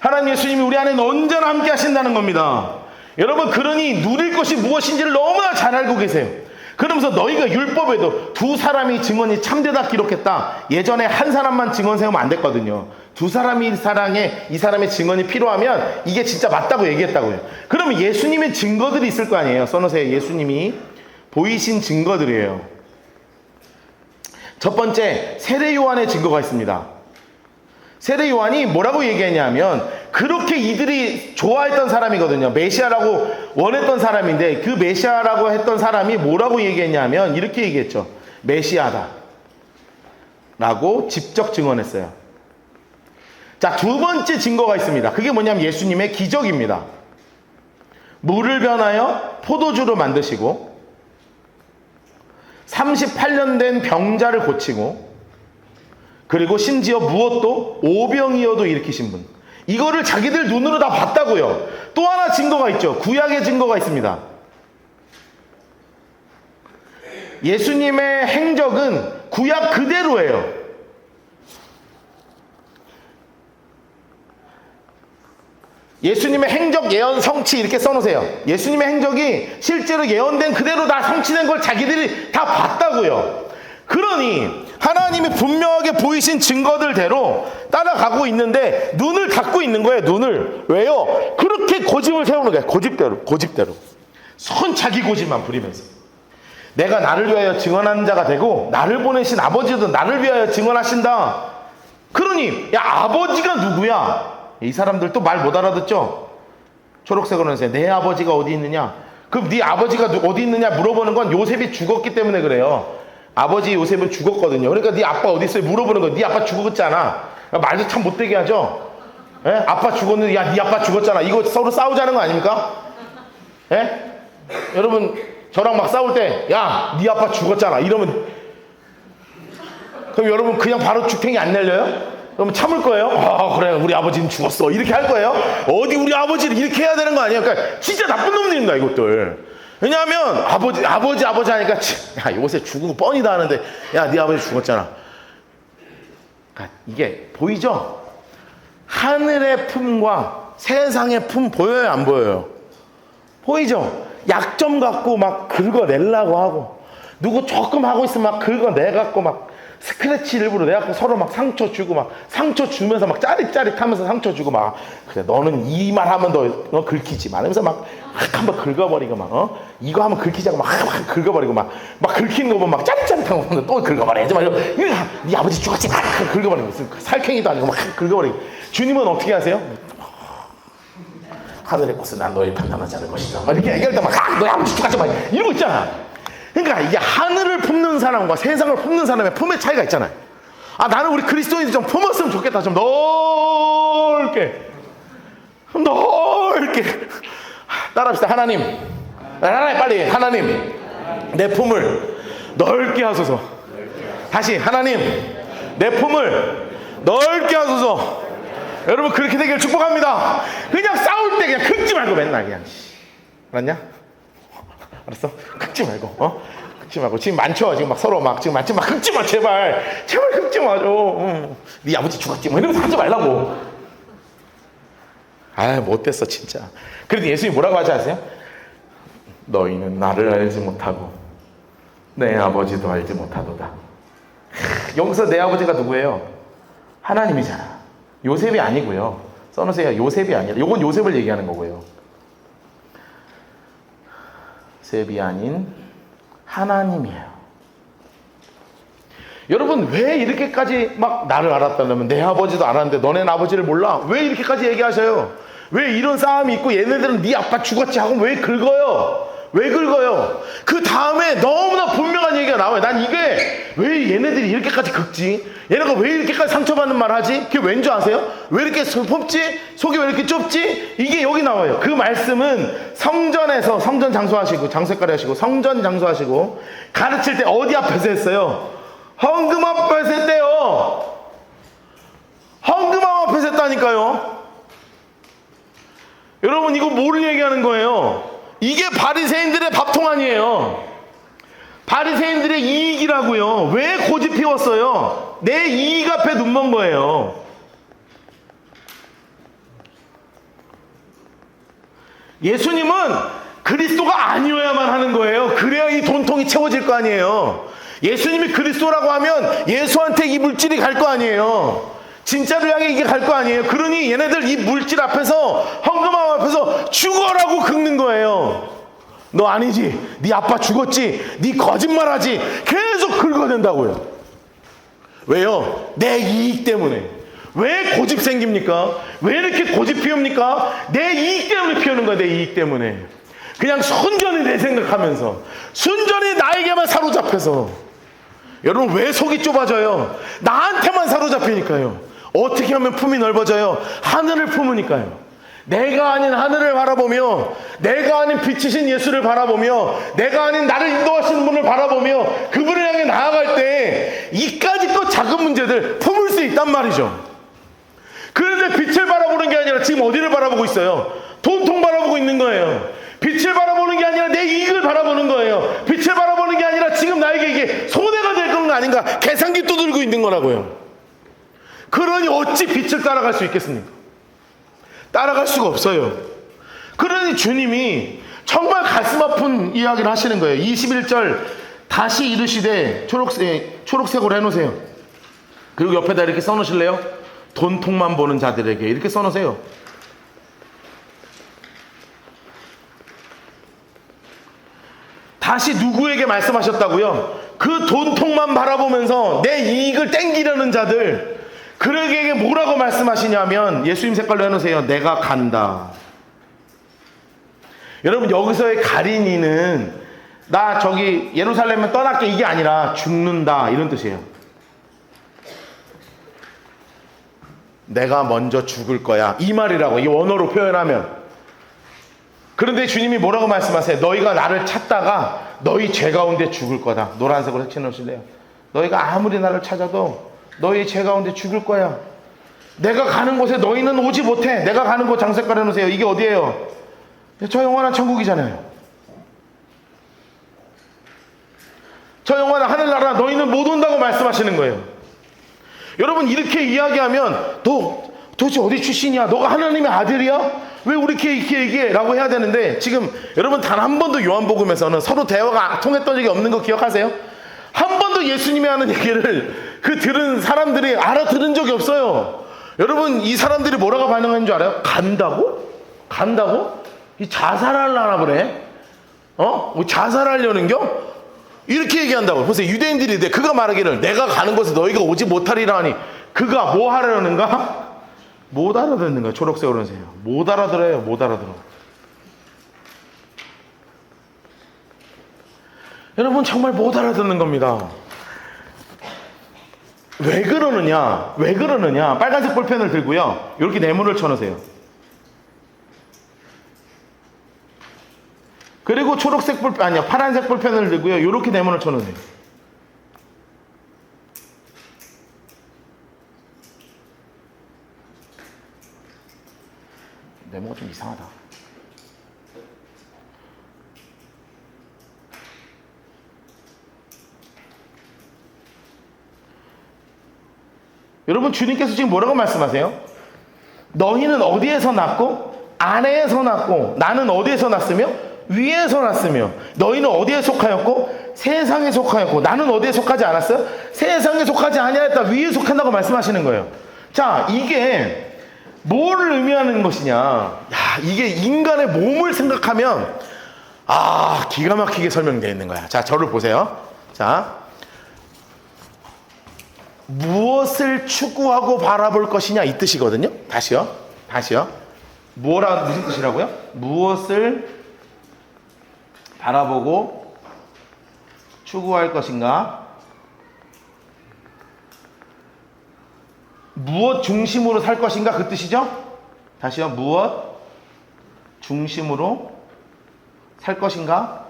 S1: 하나님 예수님이 우리 안에는 언제나 함께 하신다는 겁니다. 여러분, 그러니 누릴 것이 무엇인지를 너무나 잘 알고 계세요. 그러면서 너희가 율법에도 두 사람이 증언이 참되다 기록했다. 예전에 한 사람만 증언 세우면 안 됐거든요. 두 사람이 이 사람의 증언이 필요하면 이게 진짜 맞다고 얘기했다고요. 그러면 예수님의 증거들이 있을 거 아니에요. 써놓으세요. 예수님이 보이신 증거들이에요. 첫 번째, 세례 요한의 증거가 있습니다. 세례 요한이 뭐라고 얘기했냐면, 그렇게 이들이 좋아했던 사람이거든요. 메시아라고 원했던 사람인데, 그 메시아라고 했던 사람이 뭐라고 얘기했냐면 이렇게 얘기했죠. 메시아다 라고 직접 증언했어요. 자, 두 번째 증거가 있습니다. 그게 뭐냐면 예수님의 기적입니다. 물을 변하여 포도주로 만드시고 38년 된 병자를 고치고, 그리고 심지어 무엇도 오병이어도 일으키신 분. 이거를 자기들 눈으로 다 봤다고요. 또 하나 증거가 있죠. 구약의 증거가 있습니다. 예수님의 행적은 구약 그대로예요. 예수님의 행적, 예언, 성취 이렇게 써놓으세요. 예수님의 행적이 실제로 예언된 그대로 다 성취된 걸 자기들이 다 봤다고요. 그러니 하나님이 분명하게 보이신 증거들대로 따라가고 있는데 눈을 닫고 있는 거예요. 눈을. 왜요? 그렇게 고집을 세우는 거예요. 고집대로. 손 자기 고집만 부리면서 내가 나를 위하여 증언하는 자가 되고 나를 보내신 아버지도 나를 위하여 증언하신다. 그러니 야, 아버지가 누구야? 이 사람들 또 말 못 알아듣죠? 초록색으로 해주세요. 내 아버지가 어디 있느냐? 그럼 네 아버지가 어디 있느냐 물어보는 건 요셉이 죽었기 때문에 그래요. 아버지 요셉은 죽었거든요. 그러니까 네 아빠 어디 있어요 물어보는 건 네 아빠 죽었잖아. 말도 참 못되게 하죠. 예? 아빠 죽었는데 야 네 아빠 죽었잖아. 이거 서로 싸우자는 거 아닙니까? 예? 여러분 저랑 막 싸울 때 야 네 아빠 죽었잖아 이러면 그럼 여러분 그냥 바로 죽탱이 안 내려요? 그럼 참을 거예요? 아 그래 우리 아버지는 죽었어 이렇게 할 거예요? 어디 우리 아버지를 이렇게 해야 되는 거 아니에요? 그러니까 진짜 나쁜 놈들입니다 이것들. 왜냐하면 아버지 하니까 야 요새 죽은 거 뻔히다 하는데 야 네 아버지 죽었잖아. 그러니까 이게 보이죠? 하늘의 품과 세상의 품 보여요 안 보여요? 보이죠? 약점 갖고 막 긁어내려고 하고 누구 조금 하고 있으면 막 긁어내갖고 막 스크래치 일부러 내갖고 서로 막 상처 주고 막 상처 주면서 막 짜릿짜릿하면서 상처 주고 막 그래 너는 이 말 하면 너 긁히지 말하면서 막 한번 긁어버리고 막 이거 하면 긁히자고 막 긁어버리고 막 긁히는 거 보면 막 짜릿짜릿한 거 또 긁어버려야지 막 네 아버지 죽었지 막 긁어버리고 살쾡이도 아니고 막 긁어버리고. 주님은 어떻게 하세요? 하늘의 꽃은 난 너희 판단하지 않을 것이다 막 이렇게 얘기할 때 막 너희 아버지 죽었지 막 이러고 있잖아. 그러니까 이게 하늘을 품는 사람과 세상을 품는 사람의 품의 차이가 있잖아요. 아 나는 우리 그리스도인들이 좀 품었으면 좋겠다. 좀 넓게 따라합시다. 하나님 빨리 하나님 내 품을 넓게 하소서. 다시 하나님 내 품을 넓게 하소서. 여러분 그렇게 되기를 축복합니다. 그냥 싸울 때 그냥 긁지 말고 맨날 그냥 알았냐? 알았어? 긁지 말고 긁지 말고. 지금 많죠? 지금 막 서로 막 지금 많지 막 긁지 마 제발 긁지 마 좀. 네 아버지 죽었지 뭐 이러면서 하지 말라고. 아 못됐어 진짜. 그래도 예수님이 뭐라고 하지 아세요? 너희는 나를 알지 못하고 내 아버지도 알지 못하도다. 여기서 내 아버지가 누구예요? 하나님이잖아. 요셉이 아니고요. 써놓으세요. 요셉이 아니라 요건 요셉을 얘기하는 거고요. 요셉이 아닌 하나님이에요. 여러분 왜 이렇게까지 막 나를 알았다면 내 아버지도 알았는데 너네는 아버지를 몰라? 왜 이렇게까지 얘기하셔요? 왜 이런 싸움이 있고 얘네들은 네 아빠 죽었지 하고 왜 긁어요? 왜 긁어요? 그 다음에 너무나 분명한 얘기가 나와요. 난 이게 왜 얘네들이 이렇게까지 긁지? 얘네가 왜 이렇게까지 상처받는 말 하지? 그게 왠 줄 아세요? 왜 이렇게 좁지? 속이 왜 이렇게 좁지? 이게 여기 나와요. 그 말씀은 성전에서 성전 장소하시고 장색가리 하시고 성전 장소하시고 가르칠 때 어디 앞에서 했어요? 헌금 앞에서 했대요. 헌금 앞에서 했다니까요. 여러분 이거 뭐를 얘기하는 거예요? 이게 바리새인들의 밥통 아니에요. 바리새인들의 이익이라고요. 왜 고집 피웠어요? 내 이익 앞에 눈먼 거예요. 예수님은 그리스도가 아니어야만 하는 거예요. 그래야 이 돈통이 채워질 거 아니에요. 예수님이 그리스도라고 하면 예수한테 이 물질이 갈 거 아니에요. 진짜를 향해 이게 갈 거 아니에요. 그러니 얘네들 이 물질 앞에서 헌금함 앞에서 죽어라고 긁는 거예요. 너 아니지? 네 아빠 죽었지? 네 거짓말하지? 계속 긁어댄다고요. 왜요? 내 이익 때문에. 왜 고집 생깁니까? 왜 이렇게 고집 피웁니까? 내 이익 때문에 피우는 거야. 내 이익 때문에. 그냥 순전히 내 생각하면서 순전히 나에게만 사로잡혀서. 여러분 왜 속이 좁아져요? 나한테만 사로잡히니까요. 어떻게 하면 품이 넓어져요? 하늘을 품으니까요. 내가 아닌 하늘을 바라보며 내가 아닌 빛이신 예수를 바라보며 내가 아닌 나를 인도하시는 분을 바라보며 그분을 향해 나아갈 때 이까짓 것 작은 문제들 품을 수 있단 말이죠. 그런데 빛을 바라보는 게 아니라 지금 어디를 바라보고 있어요? 돈통 바라보고 있는 거예요. 빛을 바라보는 게 아니라 내 이익을 바라보는 거예요. 빛을 바라보는 게 아니라 지금 나에게 이게 손해가 될 건 아닌가 계산기 두들고 있는 거라고요. 그러니 어찌 빛을 따라갈 수 있겠습니까? 따라갈 수가 없어요. 그러니 주님이 정말 가슴 아픈 이야기를 하시는 거예요. 21절 다시 이르시되 초록색으로 해놓으세요. 그리고 옆에다 이렇게 써놓으실래요? 돈통만 보는 자들에게 이렇게 써놓으세요. 다시 누구에게 말씀하셨다고요? 그 돈통만 바라보면서 내 이익을 땡기려는 자들, 그에게 뭐라고 말씀하시냐면 예수님 색깔로 해놓으세요. 내가 간다. 여러분 여기서의 가린이는 나 저기 예루살렘에 떠날게 이게 아니라 죽는다 이런 뜻이에요. 내가 먼저 죽을 거야 이 말이라고, 이 원어로 표현하면. 그런데 주님이 뭐라고 말씀하세요? 너희가 나를 찾다가 너희 죄 가운데 죽을 거다. 노란색으로 색칠 놓으실래요? 너희가 아무리 나를 찾아도 너희 죄 가운데 죽을 거야. 내가 가는 곳에 너희는 오지 못해. 내가 가는 곳 장색 가려놓으세요. 이게 어디예요? 저 영원한 천국이잖아요. 저 영원한 하늘나라 너희는 못 온다고 말씀하시는 거예요. 여러분 이렇게 이야기하면 너 도대체 어디 출신이야? 너가 하나님의 아들이야? 왜 이렇게 얘기해? 라고 해야 되는데, 지금 여러분 단 한 번도 요한복음에서는 서로 대화가 통했던 적이 없는 거 기억하세요? 한 번도 예수님이 하는 얘기를 그 들은 사람들이 알아들은 적이 없어요. 여러분 이 사람들이 뭐라고 반응하는 줄 알아요? 간다고? 간다고? 이 자살하려나 그래? 뭐 자살하려는겨? 이렇게 얘기한다고. 보세요. 유대인들이 그가 말하기를 내가 가는 곳에 너희가 오지 못하리라 하니 그가 뭐 하려는가? 못 알아듣는 거예요. 초록색으로 하세요. 못 알아들어요. 못 알아들어. 여러분 정말 못 알아듣는 겁니다. 왜 그러느냐? 왜 그러느냐? 빨간색 볼펜을 들고요. 이렇게 네모를 쳐놓으세요. 그리고 초록색 볼펜, 아니요, 파란색 볼펜을 들고요. 이렇게 네모를 쳐놓으세요. 네모가 좀 이상하다. 여러분 주님께서 지금 뭐라고 말씀하세요? 너희는 어디에서 났고 아래에서 났고 나는 어디에서 났으며 위에서 났으며 너희는 어디에 속하였고 세상에 속하였고 나는 어디에 속하지 않았어요? 세상에 속하지 아니하였다. 위에 속한다고 말씀하시는 거예요. 자, 이게 뭘 의미하는 것이냐? 야, 이게 인간의 몸을 생각하면 기가 막히게 설명되어 있는 거야. 자, 저를 보세요. 자, 무엇을 추구하고 바라볼 것이냐 이 뜻이거든요. 다시요. 무슨 뜻이라고요? 무엇을 바라보고 추구할 것인가? 무엇 중심으로 살 것인가 그 뜻이죠? 다시요. 무엇 중심으로 살 것인가?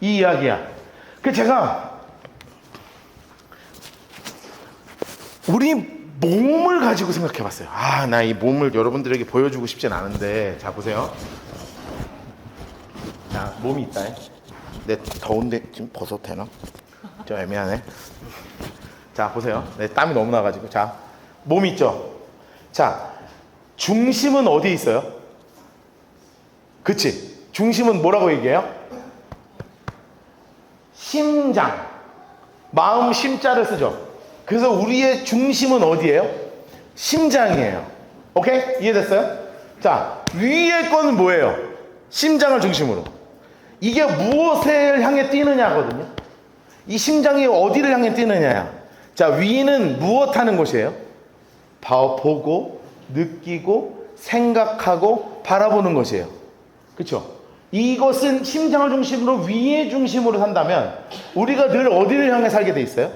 S1: 이 이야기야. 그 제가 우리 몸을 가지고 생각해 봤어요. 나 이 몸을 여러분들에게 보여주고 싶진 않은데. 자, 보세요. 자, 몸이 있다. 내 더운데 지금 벗어도 되나? 좀 애매하네. 자, 보세요. 내 땀이 너무 나가지고. 자, 몸이 있죠? 자, 중심은 어디에 있어요? 그치? 중심은 뭐라고 얘기해요? 심장. 마음 심자를 쓰죠. 그래서 우리의 중심은 어디예요? 심장이에요. 오케이? 이해됐어요? 자, 위의 거는 뭐예요? 심장을 중심으로. 이게 무엇을 향해 뛰느냐거든요. 이 심장이 어디를 향해 뛰느냐야. 자, 위는 무엇 하는 곳이에요? 보고, 느끼고, 생각하고, 바라보는 것이에요. 그렇죠? 이것은 심장을 중심으로 위의 중심으로 산다면 우리가 늘 어디를 향해 살게 돼 있어요?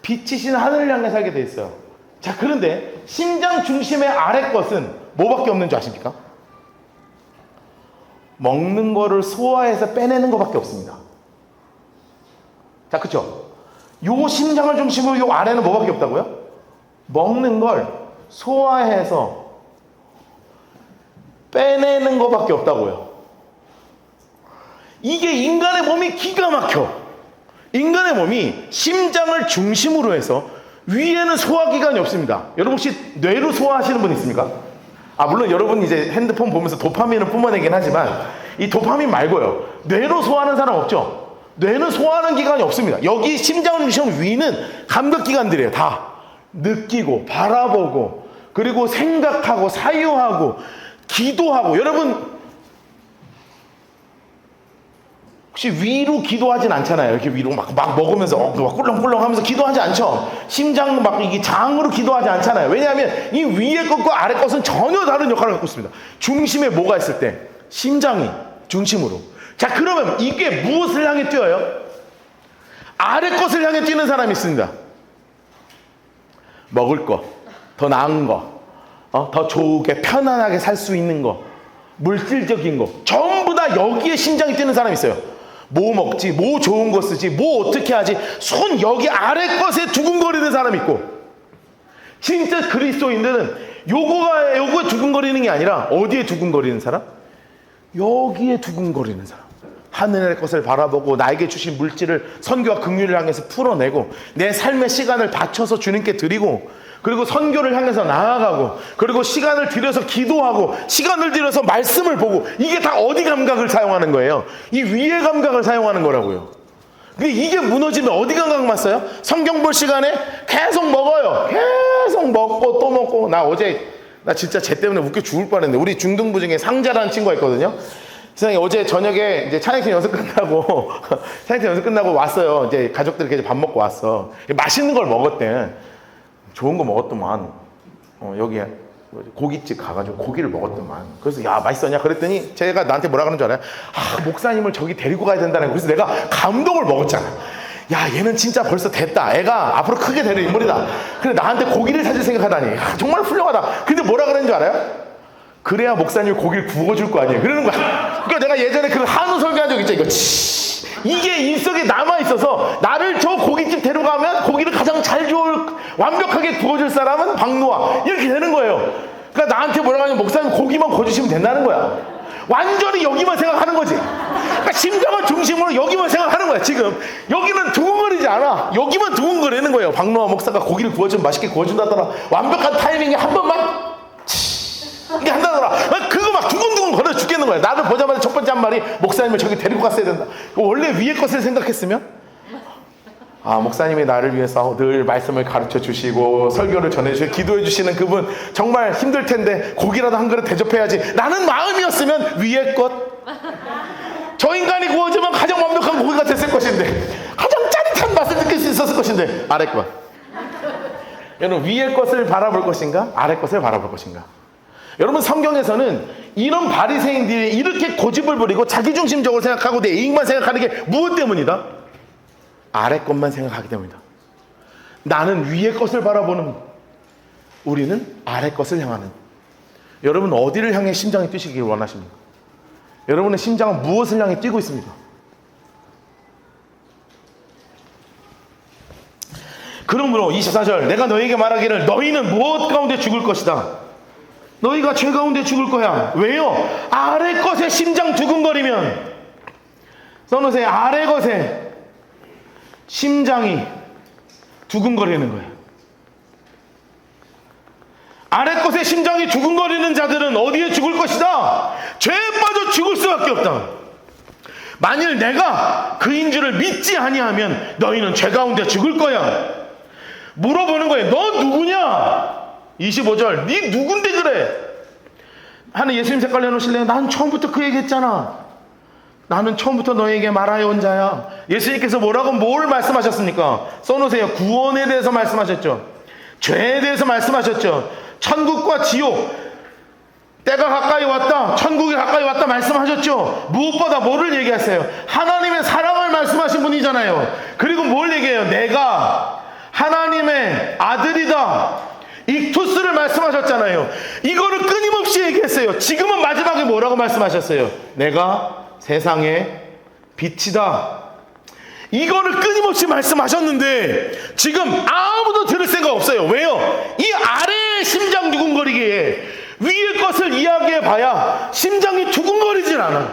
S1: 빛이신 하늘을 향해 살게 돼 있어요. 자, 그런데 심장 중심의 아래 것은 뭐밖에 없는 줄 아십니까? 먹는 거를 소화해서 빼내는 것밖에 없습니다. 자, 그쵸? 요 심장을 중심으로 요 아래는 뭐밖에 없다고요? 먹는 걸 소화해서 빼내는 것밖에 없다고요. 이게 인간의 몸이 기가 막혀. 인간의 몸이 심장을 중심으로 해서 위에는 소화기관이 없습니다. 여러분 혹시 뇌로 소화하시는 분 있습니까? 물론 여러분 이제 핸드폰 보면서 도파민을 뿜어내긴 하지만 이 도파민 말고요. 뇌로 소화하는 사람 없죠? 뇌는 소화하는 기관이 없습니다. 여기 심장을 중심으로 위는 감각기관들이에요. 다 느끼고 바라보고 그리고 생각하고 사유하고 기도하고. 여러분 혹시 위로 기도하진 않잖아요. 이렇게 위로 막 먹으면서 막 꿀렁꿀렁 하면서 기도하지 않죠. 심장 막 이게 장으로 기도하지 않잖아요. 왜냐하면 이 위의 것과 아래 것은 전혀 다른 역할을 갖고 있습니다. 중심에 뭐가 있을 때? 심장이 중심으로. 자, 그러면 이게 무엇을 향해 뛰어요? 아래 것을 향해 뛰는 사람이 있습니다. 먹을 거, 더 나은 거, 더 좋게 편안하게 살 수 있는 거, 물질적인 거, 전부 다 여기에 심장이 뛰는 사람이 있어요. 뭐 먹지, 뭐 좋은 거 쓰지, 뭐 어떻게 하지, 손 여기 아래 것에 두근거리는 사람이 있고, 진짜 그리스도인들은 요거에 두근거리는 게 아니라 어디에 두근거리는 사람? 여기에 두근거리는 사람. 하늘의 것을 바라보고 나에게 주신 물질을 선교와 긍휼을 향해서 풀어내고 내 삶의 시간을 바쳐서 주님께 드리고, 그리고 선교를 향해서 나아가고, 그리고 시간을 들여서 기도하고, 시간을 들여서 말씀을 보고, 이게 다 어디 감각을 사용하는 거예요? 이 위의 감각을 사용하는 거라고요. 근데 이게 무너지면 어디 감각만 써요? 성경 볼 시간에 계속 먹어요. 계속 먹고 또 먹고. 나 진짜 쟤 때문에 웃겨 죽을 뻔했는데, 우리 중등부 중에 상자라는 친구가 있거든요. 세상에 어제 저녁에 이제 찬양팀 연습 끝나고 찬양팀 연습 끝나고 왔어요. 이제 가족들 이렇게 밥 먹고 왔어. 맛있는 걸 먹었대. 좋은 거 먹었더만. 여기 고깃집 가가지고 고기를 먹었더만. 그래서 야, 맛있었냐? 그랬더니 제가 나한테 뭐라 그러는 줄 알아요? 아, 목사님을 저기 데리고 가야 된다는 거. 그래서 내가 감동을 먹었잖아. 야, 얘는 진짜 벌써 됐다. 애가 앞으로 크게 되는 인물이다. 근데 나한테 고기를 사줄 생각하다니. 야, 정말 훌륭하다. 근데 뭐라 그러는 줄 알아요? 그래야 목사님이 고기를 구워줄 거 아니에요. 그러는 거야. 그러니까 내가 예전에 그 한우 설교한 적 있죠. 이게 인석에 남아있어서 나를 저 고깃집 데려가면 고기를 가장 완벽하게 구워줄 사람은 박노아. 이렇게 되는 거예요. 그러니까 나한테 뭐라고 하냐면 목사님 고기만 구워주시면 된다는 거야. 완전히 여기만 생각하는 거지. 그러니까 심장을 중심으로 여기만 생각하는 거야. 지금 여기는 두근거리지 않아. 여기만 두근거리는 거예요. 박노아 목사가 고기를 구워주면 맛있게 구워준다더라. 완벽한 타이밍에 한 번만 이게 한다더라. 그거 막 두근두근 거려 죽겠는 거야. 나를 보자마자 첫 번째 한 말이 목사님을 저기 데리고 갔어야 된다. 원래 위의 것을 생각했으면, 아, 목사님이 나를 위해서 늘 말씀을 가르쳐 주시고 설교를 전해주시고 기도해 주시는 그분 정말 힘들 텐데 고기라도 한 그릇 대접해야지 라는 마음이었으면 위의 것, 저 인간이 구워주면 가장 완벽한 고기가 됐을 것인데, 가장 짜릿한 맛을 느낄 수 있었을 것인데, 아래 것. 여러분, 위의 것을 바라볼 것인가, 아래 것을 바라볼 것인가? 여러분, 성경에서는 이런 바리새인들이 이렇게 고집을 부리고 자기중심적으로 생각하고 내 이익만 생각하는 게 무엇 때문이다? 아래 것만 생각하기 때문이다. 나는 위의 것을 바라보는, 우리는 아래 것을 향하는. 여러분, 어디를 향해 심장이 뛰시길 원하십니까? 여러분의 심장은 무엇을 향해 뛰고 있습니까? 그러므로 24절, 내가 너희에게 말하기를 너희는 무엇 가운데 죽을 것이다. 너희가 죄 가운데 죽을 거야. 왜요? 아래 것에 심장 두근거리면, 써놓으세요. 아래 것에 심장이 두근거리는 거예요. 아래 것에 심장이 두근거리는 자들은 어디에 죽을 것이다? 죄에 빠져 죽을 수밖에 없다. 만일 내가 그인 줄을 믿지 아니하면 너희는 죄 가운데 죽을 거야. 물어보는 거예요. 너 누구냐? 25절, 네 누군데 그래? 하는 예수님 색깔 내놓으실래요? 난 처음부터 그 얘기했잖아. 나는 처음부터 너에게 말하여 온 자야. 예수님께서 뭘 말씀하셨습니까? 써놓으세요. 구원에 대해서 말씀하셨죠. 죄에 대해서 말씀하셨죠. 천국과 지옥, 때가 가까이 왔다, 천국이 가까이 왔다 말씀하셨죠. 무엇보다 뭐를 얘기하세요? 하나님의 사랑을 말씀하신 분이잖아요. 그리고 뭘 얘기해요? 내가 하나님의 아들이다, 익투스를 말씀하셨잖아요. 이거를 끊임없이 얘기했어요. 지금은 마지막에 뭐라고 말씀하셨어요? 내가 세상의 빛이다. 이거를 끊임없이 말씀하셨는데 지금 아무도 들을 생각 없어요. 왜요? 이 아래의 심장 두근거리기에 위의 것을 이야기해 봐야 심장이 두근거리질 않아.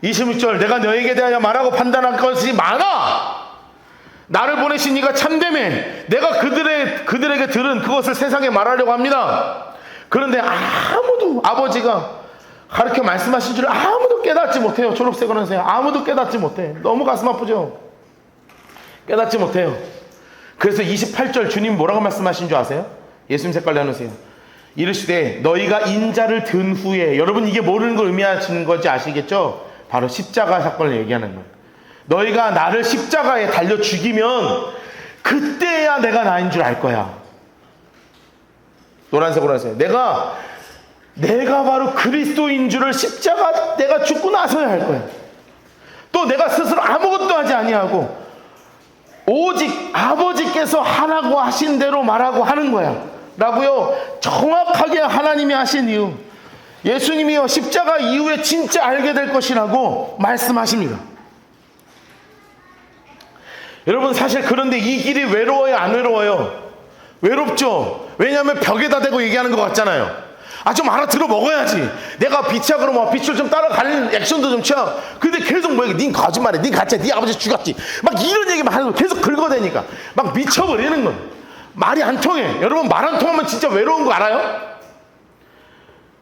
S1: 26절, 내가 너에게 대하여 말하고 판단할 것이 많아. 나를 보내신 이가 참되매 내가 그들에게 들은 그것을 세상에 말하려고 합니다. 그런데 아무도, 아버지가 가르쳐 말씀하신 줄 아무도 깨닫지 못해요. 초록색으로 하세요. 아무도 깨닫지 못해. 너무 가슴 아프죠? 깨닫지 못해요. 그래서 28절 주님 뭐라고 말씀하신 줄 아세요? 예수님 색깔 내놓으세요. 이르시되 너희가 인자를 든 후에, 여러분 이게 모르는 걸 의미하시는 건지 아시겠죠? 바로 십자가 사건을 얘기하는 거예요. 너희가 나를 십자가에 달려 죽이면 그때야 내가 나인 줄 알 거야. 노란색으로 하세요. 내가 내가 바로 그리스도인 줄을 십자가 내가 죽고 나서야 할 거야. 또 내가 스스로 아무것도 하지 아니하고 오직 아버지께서 하라고 하신 대로 말하고 하는 거야 라고요. 정확하게 하나님이 하신 이유, 예수님이요 십자가 이후에 진짜 알게 될 것이라고 말씀하십니다. 여러분, 사실 그런데 이 길이 외로워요, 안 외로워요? 외롭죠. 왜냐하면 벽에다 대고 얘기하는 것 같잖아요. 좀 알아들어 먹어야지. 내가 빛이야 그러면 빛을 좀 따라가는 액션도 좀 취하. 근데 계속 뭐 닌 거짓말해, 닌 가짜, 네 아버지 죽었지, 막 이런 얘기만 하는 거 계속 긁어대니까 막 미쳐버리는 거예요. 말이 안 통해. 여러분, 말 안 통하면 진짜 외로운 거 알아요?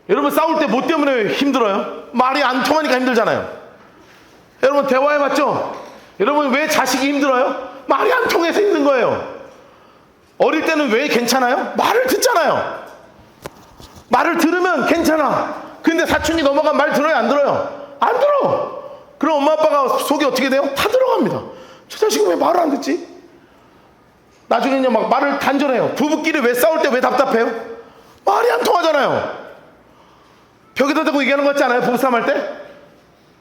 S1: 여러분, 싸울 때 뭐 때문에 힘들어요? 말이 안 통하니까 힘들잖아요. 여러분, 대화해봤죠? 여러분, 왜 자식이 힘들어요? 말이 안 통해서 힘든 거예요. 어릴 때는 왜 괜찮아요? 말을 듣잖아요. 말을 들으면 괜찮아. 근데 사춘기 넘어가면 말 들어요, 안 들어요? 안 들어. 그럼 엄마 아빠가 속이 어떻게 돼요? 다 들어갑니다. 저 자식은 왜 말을 안 듣지? 나중에는 막 말을 단절해요. 부부끼리 왜 싸울 때 왜 답답해요? 말이 안 통하잖아요. 벽에다 대고 얘기하는 거 같지 않아요? 부부싸움 할 때?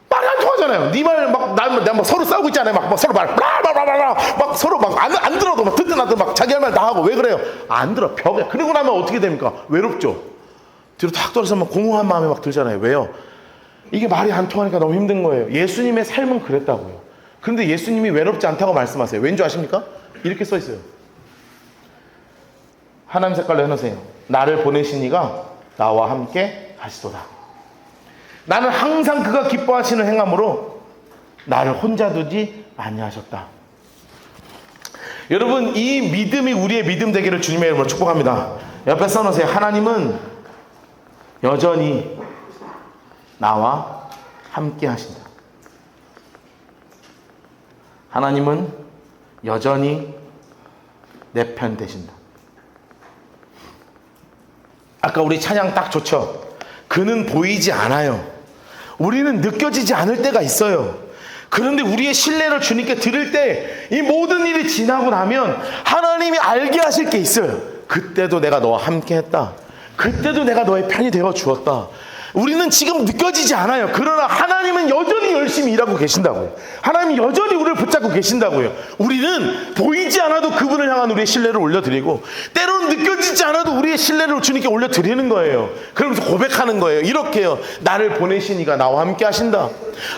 S1: 말이 안 통하잖아요. 네 말 막 서로 싸우고 있잖아요. 막 서로 말 막 서로 막 안 들어도 막 듣든 안 듣든 막 자기 할 말 다 하고. 왜 그래요? 안 들어. 벽에. 그러고 나면 어떻게 됩니까? 외롭죠. 뒤로 탁 떨어져서 막 공허한 마음이 막 들잖아요. 왜요? 이게 말이 안 통하니까 너무 힘든 거예요. 예수님의 삶은 그랬다고요. 그런데 예수님이 외롭지 않다고 말씀하세요. 왠지 아십니까? 이렇게 써 있어요. 하나님 색깔로 해놓으세요. 나를 보내신 이가 나와 함께 하시도다. 나는 항상 그가 기뻐하시는 행함으로 나를 혼자 두지 아니하셨다. 여러분, 이 믿음이 우리의 믿음 되기를 주님의 이름으로 축복합니다. 옆에 써놓으세요. 하나님은 여전히 나와 함께 하신다. 하나님은 여전히 내 편 되신다. 아까 우리 찬양 딱 좋죠? 그는 보이지 않아요. 우리는 느껴지지 않을 때가 있어요. 그런데 우리의 신뢰를 주님께 드릴 때 이 모든 일이 지나고 나면 하나님이 알게 하실 게 있어요. 그때도 내가 너와 함께 했다. 그때도 내가 너의 편이 되어 주었다. 우리는 지금 느껴지지 않아요. 그러나 하나님은 여전히 열심히 일하고 계신다고요. 하나님이 여전히 우리를 붙잡고 계신다고요. 우리는 보이지 않아도 그분을 향한 우리의 신뢰를 올려드리고, 때로는 느껴지지 않아도 우리의 신뢰를 주님께 올려드리는 거예요. 그러면서 고백하는 거예요. 이렇게요. 나를 보내신 이가 나와 함께 하신다.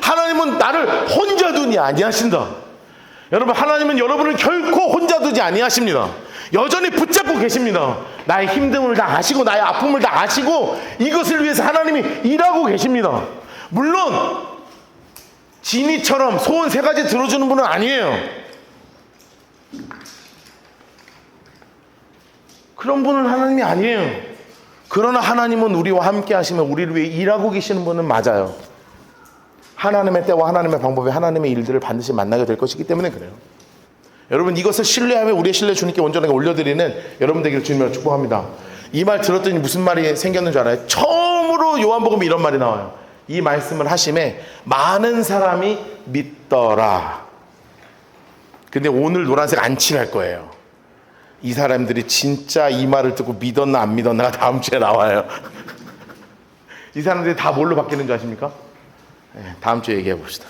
S1: 하나님은 나를 혼자 두니 아니하신다. 여러분, 하나님은 여러분을 결코 혼자 두지 아니하십니다. 여전히 붙잡고 계십니다. 나의 힘듦을 다 아시고 나의 아픔을 다 아시고 이것을 위해서 하나님이 일하고 계십니다. 물론 지니처럼 소원 3가지 들어주는 분은 아니에요. 그런 분은 하나님이 아니에요. 그러나 하나님은 우리와 함께 하시면 우리를 위해 일하고 계시는 분은 맞아요. 하나님의 때와 하나님의 방법에 하나님의 일들을 반드시 만나게 될 것이기 때문에 그래요. 여러분, 이것을 신뢰하며 우리의 신뢰 주님께 온전하게 올려드리는 여러분 되기를 주님으로 축복합니다. 이 말 들었더니 무슨 말이 생겼는 줄 알아요? 처음으로 요한복음에 이런 말이 나와요. 이 말씀을 하심에 많은 사람이 믿더라. 근데 오늘 노란색 안 칠할 거예요. 이 사람들이 진짜 이 말을 듣고 믿었나 안 믿었나가 다음 주에 나와요. 이 사람들이 다 뭘로 바뀌는 줄 아십니까? 네, 다음 주에 얘기해 봅시다.